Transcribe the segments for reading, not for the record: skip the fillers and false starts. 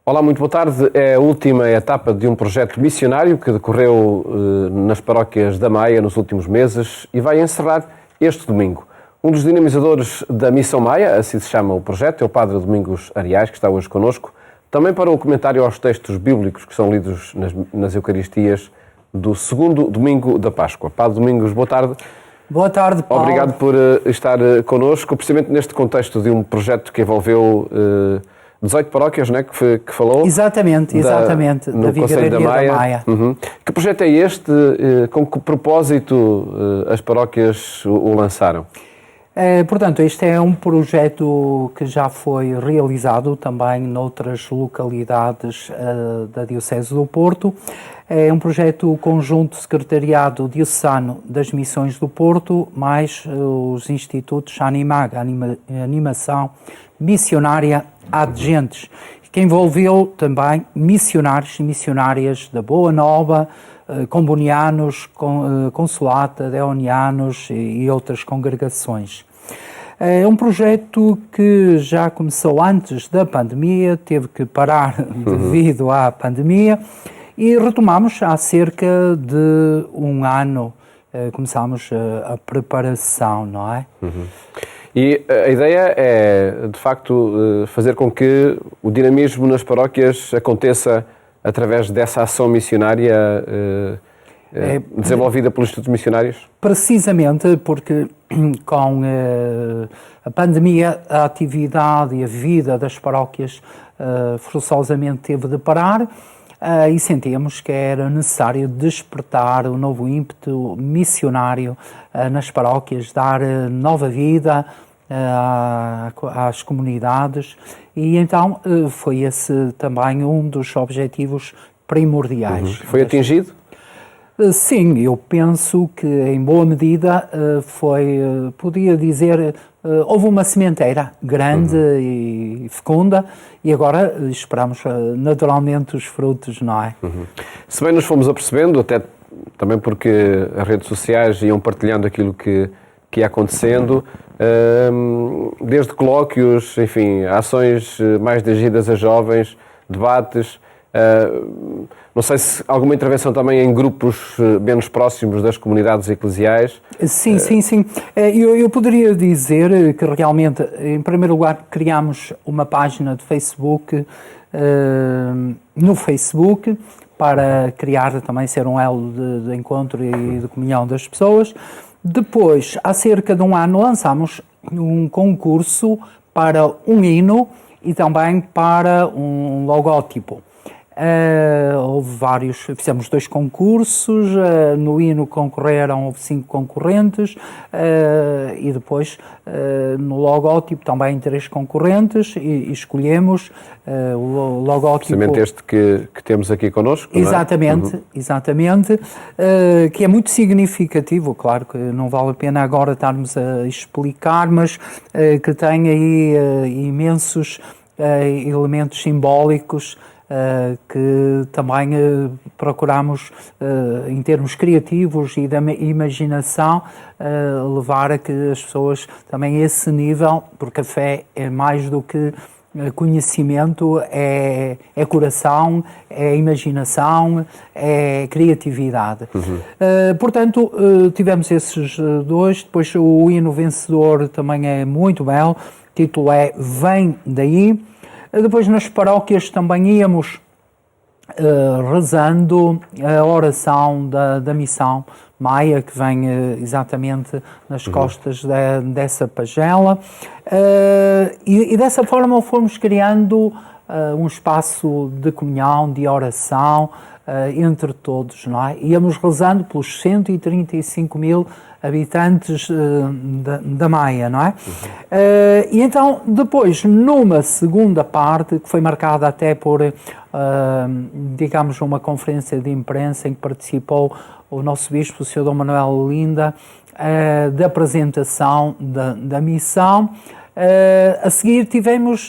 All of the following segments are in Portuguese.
Olá, muito boa tarde. É a última etapa de um projeto missionário que decorreu nas paróquias da Maia nos últimos meses e vai encerrar este domingo. Um dos dinamizadores da Missão Maia, assim se chama o projeto, é o Padre Domingos Arias, que está hoje connosco, também para o comentário aos textos bíblicos que são lidos nas Eucaristias do segundo domingo da Páscoa. Padre Domingos, boa tarde. Boa tarde, Paulo. Obrigado por estar connosco, precisamente neste contexto de um projeto que envolveu 18 paróquias, não é, que falou? Exatamente, no da Conselho da Maia. Uhum. Que projeto é este? Com que propósito as paróquias o lançaram? Portanto, este é um projeto que já foi realizado também noutras localidades da Diocese do Porto. É um projeto conjunto secretariado diocesano das Missões do Porto, mais os institutos Animag, Animação Missionária Adjentes, que envolveu também missionários e missionárias da Boa Nova, combonianos, consolata, deonianos e outras congregações. É um projeto que já começou antes da pandemia, teve que parar devido à pandemia e retomamos há cerca de um ano, começámos a preparação, não é? E a ideia é, de facto, fazer com que o dinamismo nas paróquias aconteça através dessa ação missionária desenvolvida pelos Institutos Missionários? Precisamente porque com a pandemia a atividade e a vida das paróquias forçosamente teve de parar e sentíamos que era necessário despertar um novo ímpeto missionário nas paróquias, dar nova vida às comunidades e então foi esse também um dos objetivos primordiais. Foi atingido? Sim, eu penso que em boa medida podia dizer, houve uma sementeira grande e fecunda e agora esperamos naturalmente os frutos, não é? Se bem nos fomos apercebendo, até também porque as redes sociais iam partilhando aquilo que ia acontecendo, desde colóquios, enfim, ações mais dirigidas a jovens, debates. Não sei se alguma intervenção também em grupos menos próximos das comunidades eclesiais. Sim. Eu poderia dizer que realmente, em primeiro lugar, criámos uma página de Facebook, no Facebook, para criar também, ser um elo de encontro e de comunhão das pessoas. Depois, há cerca de um ano, lançámos um concurso para um hino e também para um logótipo. Fizemos 2 concursos, no hino houve 5 concorrentes e depois no logótipo também 3 concorrentes e escolhemos o logótipo... Precisamente este que temos aqui connosco, exatamente, não é? Exatamente, que é muito significativo, claro que não vale a pena agora estarmos a explicar, mas que tem aí imensos elementos simbólicos que também procuramos, em termos criativos e da imaginação, levar a que as pessoas também a esse nível, porque a fé é mais do que conhecimento, é coração, é imaginação, é criatividade. Portanto, tivemos esses 2, depois o hino vencedor também é muito belo, o título é Vem Daí. Depois nas paróquias também íamos rezando a oração da Missão Maia, que vem exatamente nas costas dessa pagela. E dessa forma fomos criando um espaço de comunhão, de oração entre todos, não é? Íamos rezando pelos 135 mil habitantes da Maia, não é? E então, depois, numa segunda parte, que foi marcada até por, digamos, uma conferência de imprensa em que participou o nosso bispo, o Sr. Dom Manuel Linda, da apresentação da missão. A seguir tivemos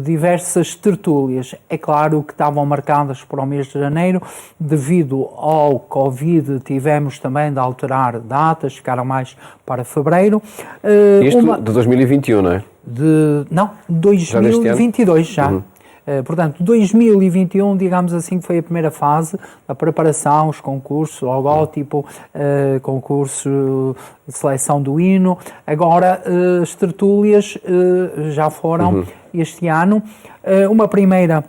diversas tertúlias. É claro que estavam marcadas para o mês de janeiro, devido ao Covid tivemos também de alterar datas, ficaram mais para fevereiro. Isto de 2021, não é? Não, 2022 já. Portanto, 2021, digamos assim, foi a primeira fase, a preparação, os concursos, logótipo, concurso de seleção do hino. Agora, as tertúlias já foram este ano. Uma primeira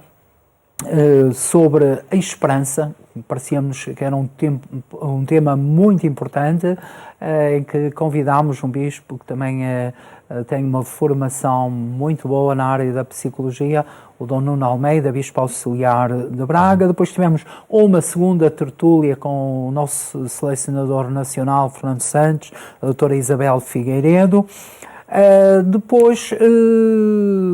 sobre a esperança, parecia-nos que era um tema muito importante, em que convidámos um bispo que também tem uma formação muito boa na área da psicologia, o Dom Nuno Almeida, bispo auxiliar de Braga. Depois tivemos uma segunda tertúlia com o nosso selecionador nacional, Fernando Santos, a doutora Isabel Figueiredo. Depois,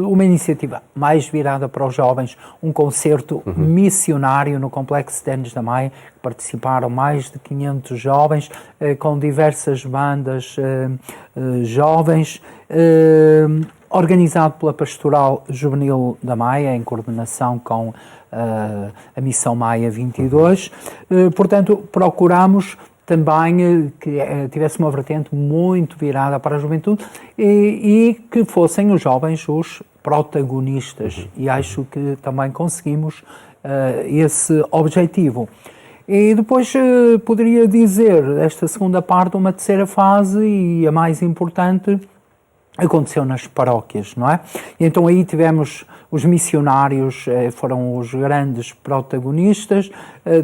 uma iniciativa mais virada para os jovens, um concerto missionário no Complexo de Tenes da Maia, que participaram mais de 500 jovens, com diversas bandas jovens, organizado pela Pastoral Juvenil da Maia, em coordenação com a Missão Maia 22. Portanto, procuramos também que tivesse uma vertente muito virada para a juventude e que fossem os jovens os protagonistas. E acho que também conseguimos esse objetivo. E depois poderia dizer, esta segunda parte, uma terceira fase, e a mais importante, aconteceu nas paróquias, não é? E então aí tivemos os missionários, foram os grandes protagonistas,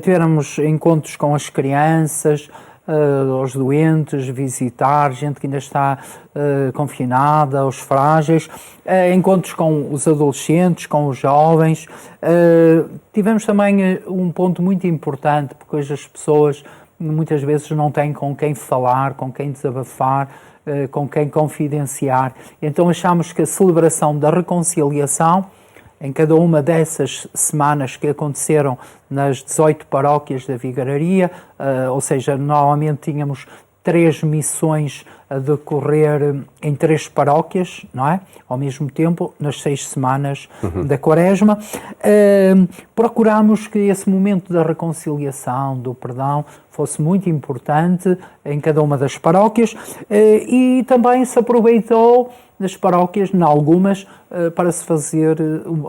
tivemos encontros com as crianças, os doentes, visitar gente que ainda está confinada, os frágeis, encontros com os adolescentes, com os jovens. Tivemos também um ponto muito importante, porque hoje as pessoas muitas vezes não têm com quem falar, com quem desabafar, com quem confidenciar. Então achámos que a celebração da reconciliação, em cada uma dessas semanas que aconteceram nas 18 paróquias da Vigararia, ou seja, normalmente tínhamos 3 missões a decorrer em 3 paróquias, não é? Ao mesmo tempo, nas 6 semanas da Quaresma. Procurámos que esse momento da reconciliação, do perdão, fosse muito importante em cada uma das paróquias, e também se aproveitou das paróquias, em algumas, para se fazer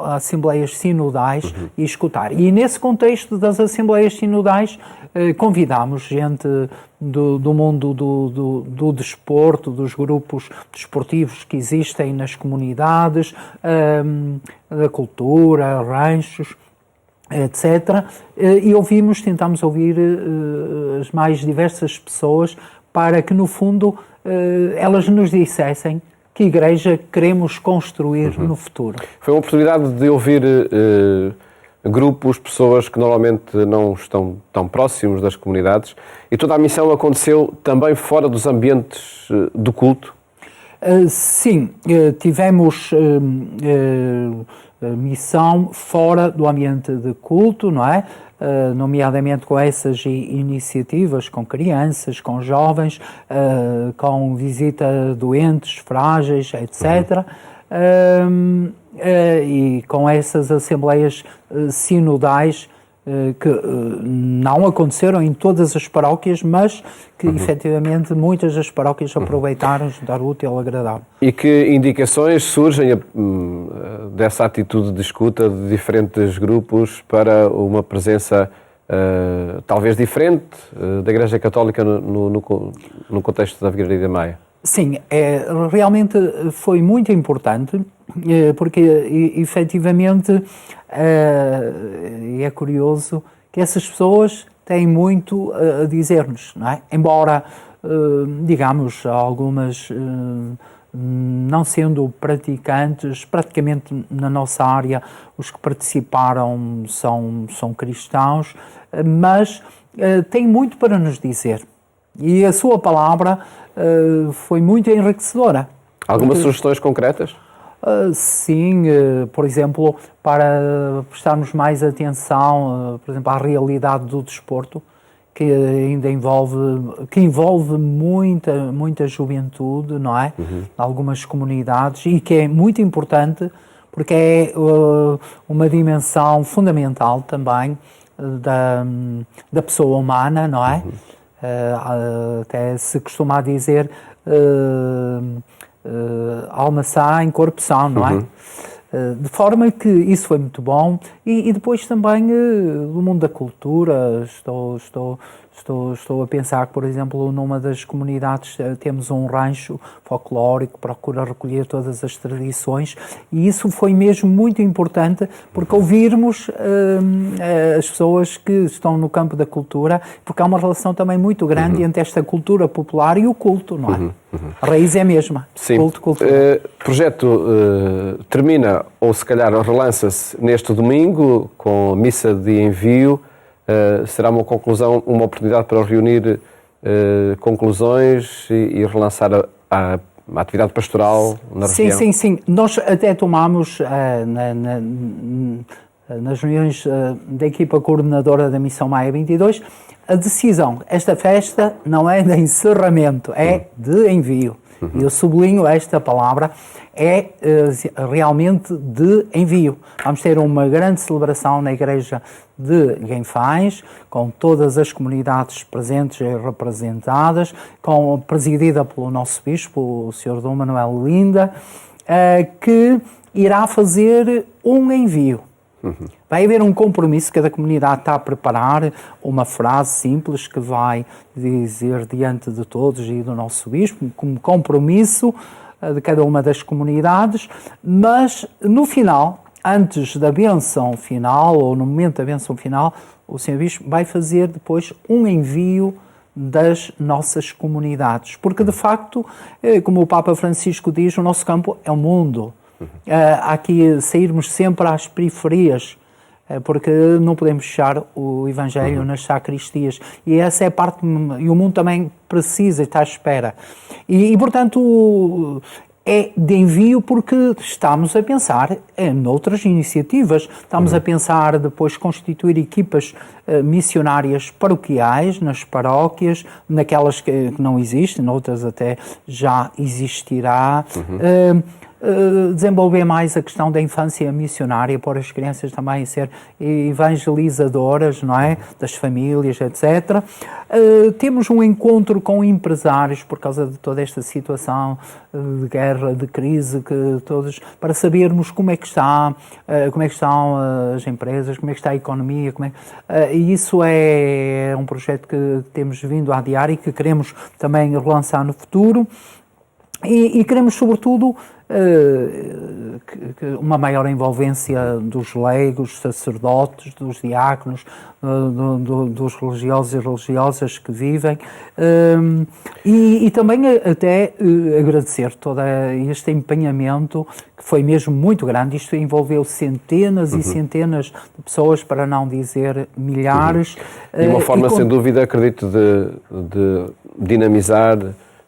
assembleias sinodais e escutar. E nesse contexto das assembleias sinodais, convidámos gente do mundo do desporto, dos grupos desportivos que existem nas comunidades, da cultura, ranchos, etc. E tentámos ouvir as mais diversas pessoas para que, no fundo, elas nos dissessem que igreja queremos construir no futuro. Foi uma oportunidade de ouvir grupos, pessoas que normalmente não estão tão próximos das comunidades, e toda a missão aconteceu também fora dos ambientes do culto? Sim, tivemos missão fora do ambiente de culto, não é? Nomeadamente com essas iniciativas, com crianças, com jovens, com visita a doentes, frágeis, etc. E com essas assembleias sinodais que não aconteceram em todas as paróquias, mas que efetivamente muitas das paróquias aproveitaram juntar útil ao agradável. E que indicações surgem dessa atitude de escuta de diferentes grupos para uma presença talvez diferente da Igreja Católica no contexto da Vigararia da Maia? Sim, realmente foi muito importante, porque efetivamente é curioso que essas pessoas têm muito a dizer-nos, não é? Embora, digamos, algumas não sendo praticantes, praticamente na nossa área os que participaram são cristãos, mas têm muito para nos dizer. E a sua palavra foi muito enriquecedora. Algumas sugestões concretas? Sim, por exemplo, para prestarmos mais atenção, por exemplo, à realidade do desporto, que ainda envolve muita juventude, não é? Algumas comunidades, e que é muito importante porque é uma dimensão fundamental também da pessoa humana, não é? Até se costuma dizer alma sã em corpo são, não é? De forma que isso foi muito bom. E depois também do mundo da cultura, estou a pensar que, por exemplo, numa das comunidades temos um rancho folclórico que procura recolher todas as tradições, e isso foi mesmo muito importante, porque ouvirmos as pessoas que estão no campo da cultura, porque há uma relação também muito grande entre esta cultura popular e o culto, não é? A raiz é a mesma. Sim. Culto, cultura. O projeto termina, ou se calhar relança-se neste domingo, com missa de envio. Será uma conclusão, uma oportunidade para reunir conclusões e relançar a atividade pastoral na região? Sim. Nós até tomámos nas reuniões da equipa coordenadora da Missão Maia 22 a decisão. Esta festa não é de encerramento, é de envio. E eu sublinho esta palavra, é realmente de envio. Vamos ter uma grande celebração na igreja de Guinfães, com todas as comunidades presentes e representadas, presidida pelo nosso bispo, o Sr. Dom Manuel Linda, que irá fazer um envio. Vai haver um compromisso, cada comunidade está a preparar uma frase simples que vai dizer diante de todos e do nosso bispo, como compromisso de cada uma das comunidades, mas no final, antes da bênção final, ou no momento da bênção final, o Sr. Bispo vai fazer depois um envio das nossas comunidades, porque de facto, como o Papa Francisco diz, o nosso campo é o mundo. Há que sairmos sempre às periferias, porque não podemos fechar o Evangelho nas sacristias. E essa é a parte, e o mundo também precisa, está à espera. E portanto, é de envio porque estamos a pensar noutras iniciativas. Estamos a pensar depois constituir equipas missionárias paroquiais nas paróquias, naquelas que não existem, noutras até já existirá. Desenvolver mais a questão da infância missionária, para as crianças também ser evangelizadoras, não é? Das famílias, etc. Temos um encontro com empresários por causa de toda esta situação de guerra, de crise, que todos, para sabermos como é que estão as empresas, como é que está a economia, e isso é um projeto que temos vindo a adiar e que queremos também relançar no futuro. E queremos, sobretudo, uma maior envolvência dos leigos, sacerdotes, dos diáconos, dos religiosos e religiosas que vivem, e também até agradecer todo este empenhamento, que foi mesmo muito grande. Isto envolveu centenas e centenas de pessoas, para não dizer milhares. E uma forma, sem dúvida, acredito, de dinamizar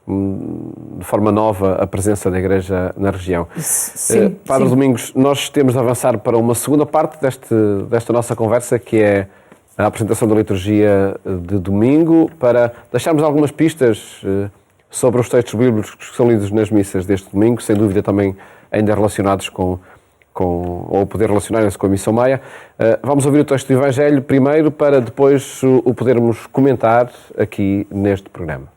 de forma nova a presença da Igreja na região. Sim, Padre Domingos, nós temos de avançar para uma segunda parte desta nossa conversa, que é a apresentação da liturgia de domingo, para deixarmos algumas pistas sobre os textos bíblicos que são lidos nas missas deste domingo, sem dúvida também ainda relacionados ou poder relacionarem-se com a Missão Maia. Vamos ouvir o texto do Evangelho primeiro, para depois o podermos comentar aqui neste programa.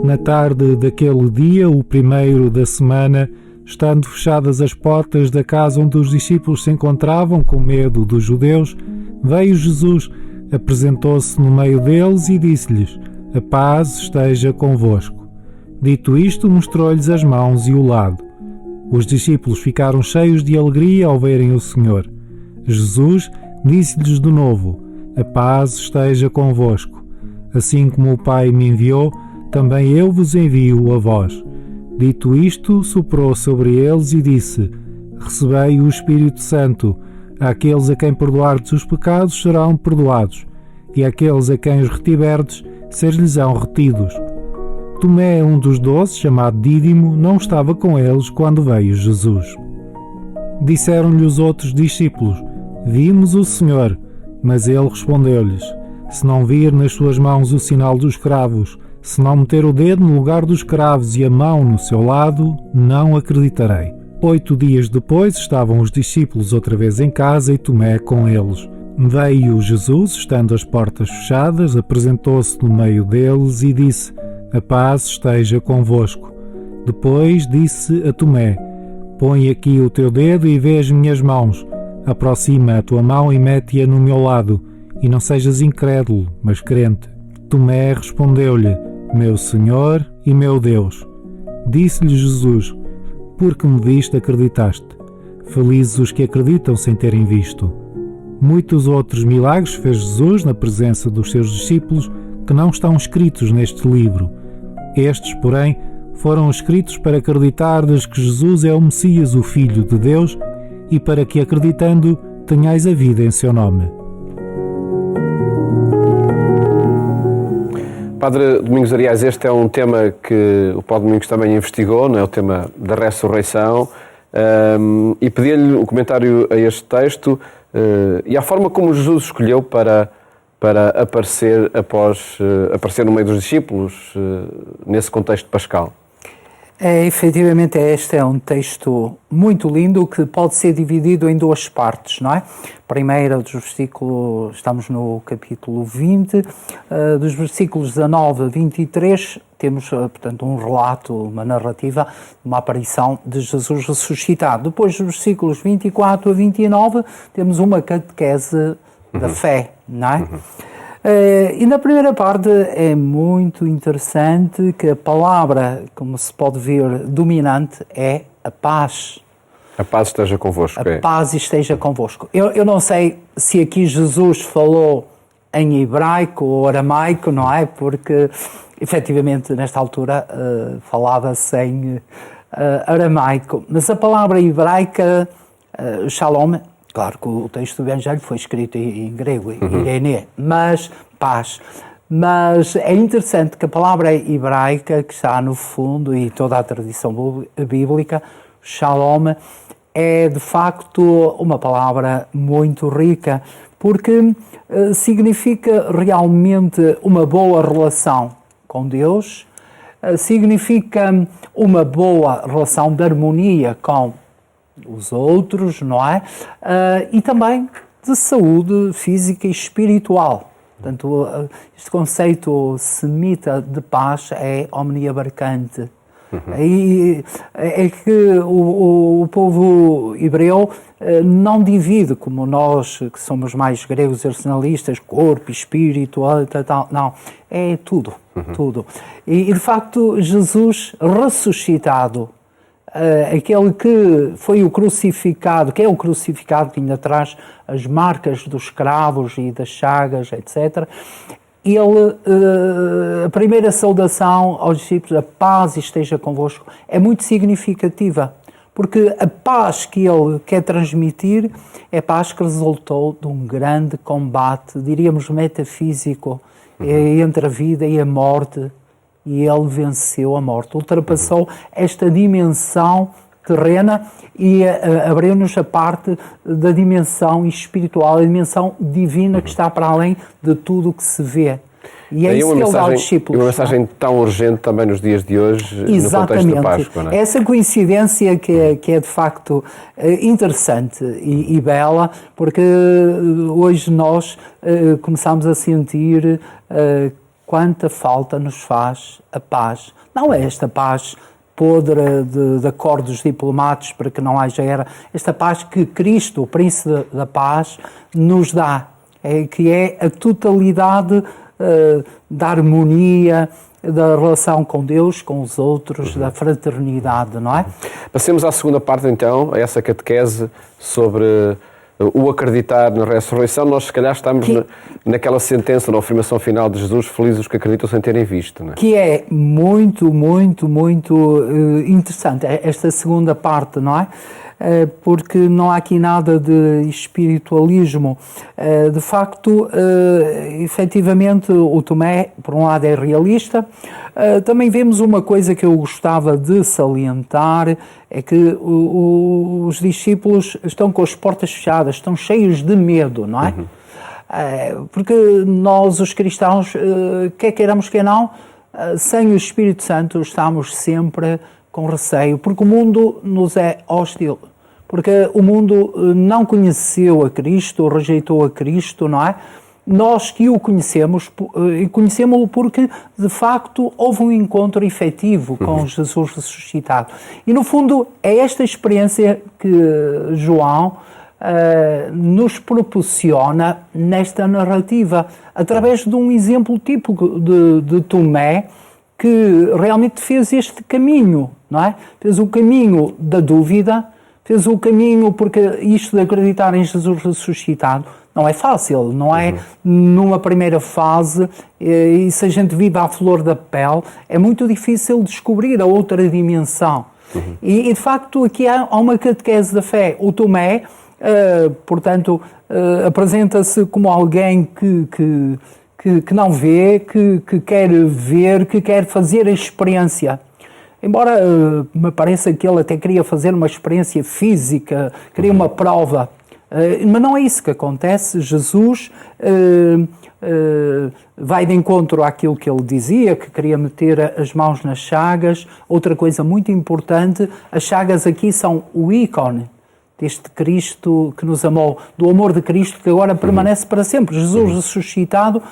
Na tarde daquele dia, o primeiro da semana, estando fechadas as portas da casa onde os discípulos se encontravam com medo dos judeus, veio Jesus, apresentou-se no meio deles e disse-lhes: "A paz esteja convosco." Dito isto, mostrou-lhes as mãos e o lado. Os discípulos ficaram cheios de alegria ao verem o Senhor. Jesus disse-lhes de novo: "A paz esteja convosco. Assim como o Pai me enviou, também eu vos envio a vós." Dito isto, soprou sobre eles e disse: "Recebei o Espírito Santo. Àqueles a quem perdoardes os pecados serão perdoados, e àqueles a quem os retiverdes ser-lhes-ão retidos." Tomé, um dos 12, chamado Dídimo, não estava com eles quando veio Jesus. Disseram-lhe os outros discípulos: "Vimos o Senhor." Mas ele respondeu-lhes: "Se não vir nas suas mãos o sinal dos cravos, se não meter o dedo no lugar dos cravos e a mão no seu lado, não acreditarei." 8 dias depois estavam os discípulos outra vez em casa e Tomé com eles. Veio Jesus, estando as portas fechadas, apresentou-se no meio deles e disse: "A paz esteja convosco." Depois disse a Tomé: Põe aqui o teu dedo e vê as minhas mãos. Aproxima a tua mão e mete-a no meu lado. E não sejas incrédulo, mas crente. Tomé respondeu-lhe: Meu Senhor e meu Deus. Disse-lhe Jesus: Porque me viste, acreditaste. Felizes os que acreditam sem terem visto. Muitos outros milagres fez Jesus na presença dos seus discípulos que não estão escritos neste livro. Estes, porém, foram escritos para acreditardes que Jesus é o Messias, o Filho de Deus, e para que, acreditando, tenhais a vida em seu nome. Padre Domingos Arias, este é um tema que o Padre Domingos também investigou, não é? O tema da ressurreição, e pedi-lhe o comentário a este texto e a forma como Jesus escolheu para aparecer aparecer no meio dos discípulos nesse contexto pascal. Efetivamente, este é um texto muito lindo que pode ser dividido em duas partes, não é? Primeira dos versículos, estamos no capítulo 20, dos versículos 19 a 23, temos, portanto, um relato, uma narrativa, uma aparição de Jesus ressuscitado. Depois, dos versículos 24 a 29, temos uma catequese da fé, não é? E na primeira parte é muito interessante que a palavra, como se pode ver, dominante é a paz. A paz esteja convosco. A paz esteja convosco. Eu não sei se aqui Jesus falou em hebraico ou aramaico, não é? Porque, efetivamente, nesta altura falava-se em aramaico. Mas a palavra hebraica, shalom, claro que o texto do Evangelho foi escrito em grego, Irene, mas paz. Mas é interessante que a palavra hebraica, que está no fundo, e toda a tradição bíblica, shalom, é de facto uma palavra muito rica, porque significa realmente uma boa relação com Deus, significa uma boa relação de harmonia com os outros, não é? E também de saúde física e espiritual. Portanto, este conceito semita de paz é omniabarcante. E é que o povo hebreu não divide, como nós, que somos mais gregos e racionalistas, corpo, espírito, tal, não. É tudo, tudo. E, de facto, Jesus ressuscitado, aquele que foi o crucificado, que é o crucificado, que ainda traz as marcas dos cravos e das chagas, etc., ele, a primeira saudação aos discípulos, a paz esteja convosco, é muito significativa, porque a paz que ele quer transmitir é a paz que resultou de um grande combate, diríamos metafísico, entre a vida e a morte, e ele venceu a morte, ultrapassou esta dimensão terrena e abriu-nos a parte da dimensão espiritual, a dimensão divina que está para além de tudo o que se vê. E é isso que ele dá aos discípulos. E uma mensagem tão urgente também nos dias de hoje, exatamente, no contexto da Páscoa, não é? Essa coincidência que é de facto interessante e bela, porque hoje nós começamos a sentir quanta falta nos faz a paz. Não é esta paz podre de acordos diplomáticos para que não haja guerra. Esta paz que Cristo, o Príncipe da Paz, nos dá, que é a totalidade da harmonia, da relação com Deus, com os outros, da fraternidade, não é? Passemos à segunda parte, então, a essa catequese sobre o acreditar na ressurreição. Nós, se calhar, estamos naquela sentença, na afirmação final de Jesus: felizes os que acreditam sem terem visto, não é? Que é muito, muito, muito interessante, esta segunda parte, não é? Porque não há aqui nada de espiritualismo. De facto, efetivamente, o Tomé, por um lado, é realista. Também vemos uma coisa que eu gostava de salientar, é que os discípulos estão com as portas fechadas, estão cheios de medo, não é? Porque nós, os cristãos, quer queiramos, quer não, sem o Espírito Santo estamos sempre com receio, porque o mundo nos é hostil, porque o mundo não conheceu a Cristo, rejeitou a Cristo, não é? nós que o conhecemos, conhecemos-lo porque, de facto, houve um encontro efetivo com Jesus ressuscitado. E, no fundo, é esta experiência que João nos proporciona nesta narrativa, através de um exemplo típico de Tomé, que realmente fez este caminho, não é? Fez o caminho da dúvida, fez o caminho, porque isto de acreditar em Jesus ressuscitado não é fácil, não é numa primeira fase, e se a gente vive à flor da pele, é muito difícil descobrir a outra dimensão. E, de facto, aqui há uma catequese da fé. O Tomé, portanto, apresenta-se como alguém que não vê, que quer ver, que quer fazer a experiência. Embora me pareça que ele até queria fazer uma experiência física, queria uma prova. Mas não é isso que acontece. Jesus vai de encontro àquilo que ele dizia, que queria meter as mãos nas chagas. Outra coisa muito importante, as chagas aqui são o ícone deste Cristo que nos amou, do amor de Cristo que agora permanece para sempre. Jesus ressuscitado,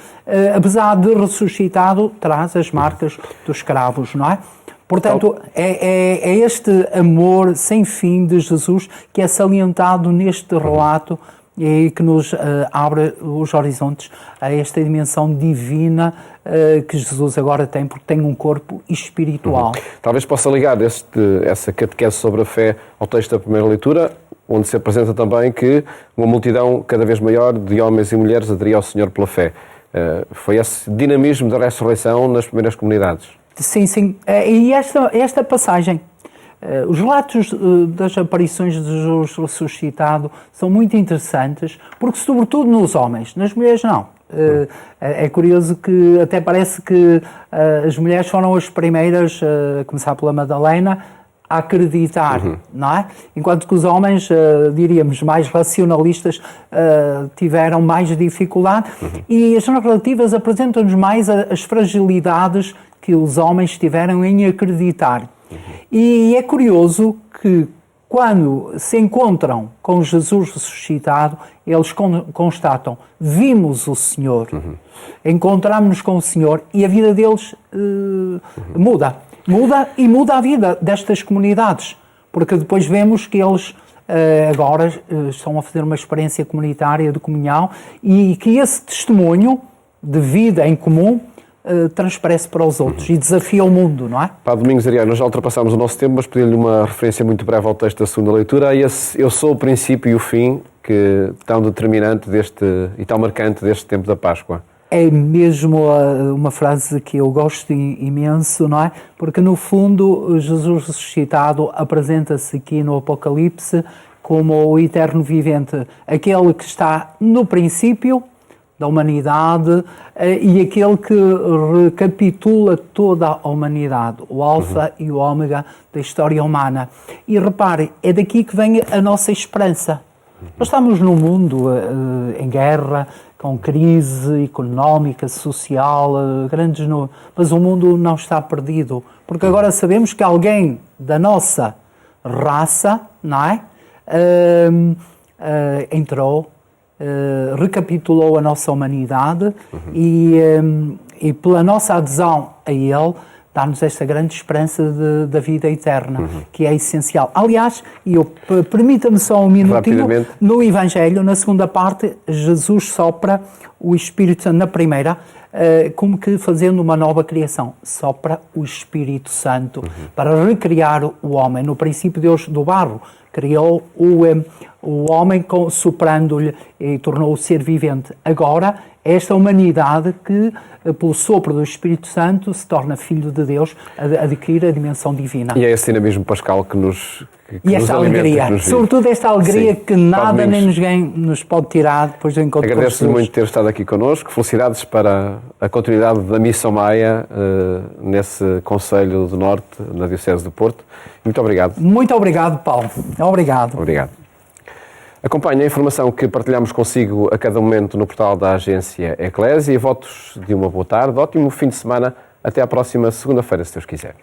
apesar de ressuscitado, traz as marcas dos escravos, não é? Portanto, é este amor sem fim de Jesus que é salientado neste relato e que nos abre os horizontes a esta dimensão divina que Jesus agora tem, porque tem um corpo espiritual. Talvez possa ligar essa catequese sobre a fé ao texto da primeira leitura, onde se apresenta também que uma multidão cada vez maior de homens e mulheres aderia ao Senhor pela fé. Foi esse dinamismo da ressurreição nas primeiras comunidades. Sim, sim. E esta passagem, os relatos das aparições de Jesus ressuscitado são muito interessantes, porque sobretudo nos homens, nas mulheres não. É curioso que até parece que as mulheres foram as primeiras, a começar pela Madalena, a acreditar, não é? Enquanto que os homens, diríamos, mais racionalistas, tiveram mais dificuldade. E as narrativas apresentam-nos mais as fragilidades que os homens tiveram em acreditar. E é curioso que, quando se encontram com Jesus ressuscitado, eles constatam: vimos o Senhor, encontramos-nos com o Senhor, e a vida deles muda. Muda a vida destas comunidades, porque depois vemos que eles agora estão a fazer uma experiência comunitária de comunhão e que esse testemunho de vida em comum transparece para os outros e desafia o mundo, não é? Padre Domingos Ariano, nós já ultrapassámos o nosso tempo, mas pedi-lhe uma referência muito breve ao texto da segunda leitura, esse eu sou o princípio e o fim, que tão determinante e tão marcante deste tempo da Páscoa. É mesmo uma frase que eu gosto imenso, não é? Porque, no fundo, Jesus ressuscitado apresenta-se aqui no Apocalipse como o eterno vivente, aquele que está no princípio da humanidade e aquele que recapitula toda a humanidade, o alfa e o ômega da história humana. E repare, é daqui que vem a nossa esperança. Nós estamos num mundo em guerra, com crise económica, social, mas o mundo não está perdido, porque agora sabemos que alguém da nossa raça, não é? Entrou, recapitulou a nossa humanidade e pela nossa adesão a ele, dá-nos esta grande esperança da vida eterna, que é essencial. Aliás, permita-me só um minutinho, no Evangelho, na segunda parte, Jesus sopra o Espírito Santo, na primeira, como que fazendo uma nova criação, sopra o Espírito Santo para recriar o homem. No princípio, Deus do barro criou o homem soprando-lhe e tornou-o ser vivente. Agora, esta humanidade que, pelo sopro do Espírito Santo, se torna filho de Deus, adquire a dimensão divina. E é esse dinamismo pascal que nos e esta alegria, sobretudo esta alegria que nada nem ninguém nos pode tirar depois do encontro com Jesus. Agradeço-lhe muito ter estado aqui connosco. Felicidades para a continuidade da Missão Maia nesse Conselho do Norte, na Diocese do Porto. Muito obrigado. Muito obrigado, Paulo. Obrigado. Obrigado. Acompanhe a informação que partilhamos consigo a cada momento no portal da Agência Eclésia e votos de uma boa tarde, ótimo fim de semana, até à próxima segunda-feira, se Deus quiser.